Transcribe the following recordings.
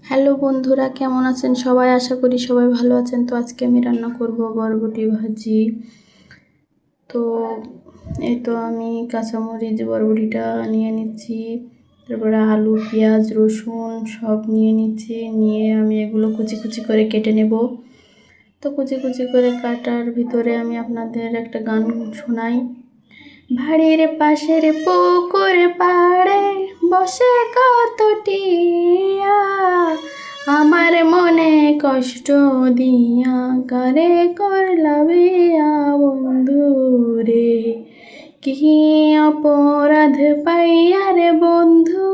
Hello বন্ধুরা, কেমন আছেন সবাই? আশা করি সবাই ভালো আছেন। তো আজকে আমি রান্না করব বরবটি ভাজি। তো এই তো আমি কাঁচামরিচ বরবটিটা নিয়ে নিচ্ছি, তারপরে আলু, পেঁয়াজ, রসুন সব নিয়ে নিচ্ছি। নিয়ে আমি এগুলো কুচি কুচি করে কেটে নেব। তো কুচি কুচি করে কাটার ভিতরে আমি আপনাদের একটা গান শোনাই। বাড়ির পাশের পুকুর পাড়ে বসে কত টিয়া, আমার মনে কষ্ট দিয়া কারে করলা বিয়া বন্ধু রে। কি অপরাধ পাইয়া রে বন্ধু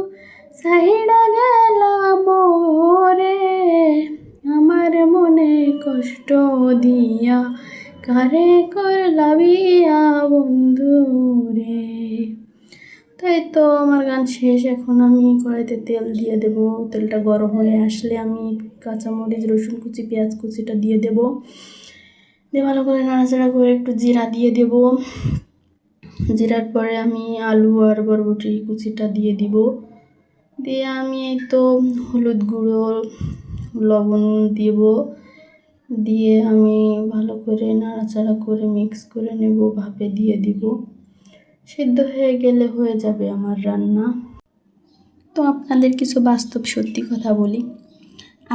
সাইডা গেলা মোরে, আমার মনে কষ্ট দিয়া কারে করলা বিয়া বন্ধু রে। তাই তো আমার গান শেষ। এখন আমি কড়াইতে তেল দিয়ে দেব। তেলটা গরম হয়ে আসলে আমি কাঁচামরিচ, রসুন কুচি, পেঁয়াজ কুচিটা দিয়ে দেব। দিয়ে ভালো করে নাড়াচাড়া করে একটু জিরা দিয়ে দেব। জিরার পরে আমি আলু আর বরবটি কুচিটা দিয়ে দিব। দিয়ে আমি এই তো হলুদ গুঁড়ো, লবণ দেব। দিয়ে আমি ভালো করে নাড়াচাড়া করে মিক্স করে নেব, ভাপে দিয়ে দিব। সিদ্ধ হয়ে গেলে হয়ে যাবে আমার রান্না। তো আপনাদের কিছু বাস্তব সত্যি কথা বলি,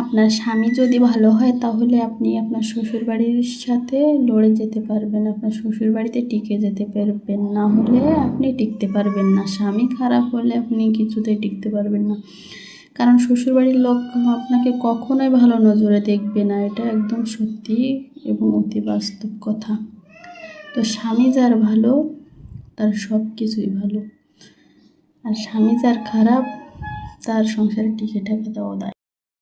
আপনার স্বামী যদি ভালো হয় তাহলে আপনি আপনার শ্বশুরবাড়ির সাথে লড়ে যেতে পারবেন, আপনার শ্বশুরবাড়িতে টিকে যেতে পারবেন। না হলে আপনি টিকতে পারবেন না। স্বামী খারাপ হলে আপনি কিছুতেই টিকতে পারবেন না, কারণ শ্বশুরবাড়ির লোক আপনাকে কখনোই ভালো নজরে দেখবে না। এটা একদম সত্যি এবং অতি বাস্তব কথা। তো স্বামী যার ভালো তার সব কিছুই ভালো, আর স্বামী যার খারাপ তার সংসারে টিকে থাকা দেওয়া দায়।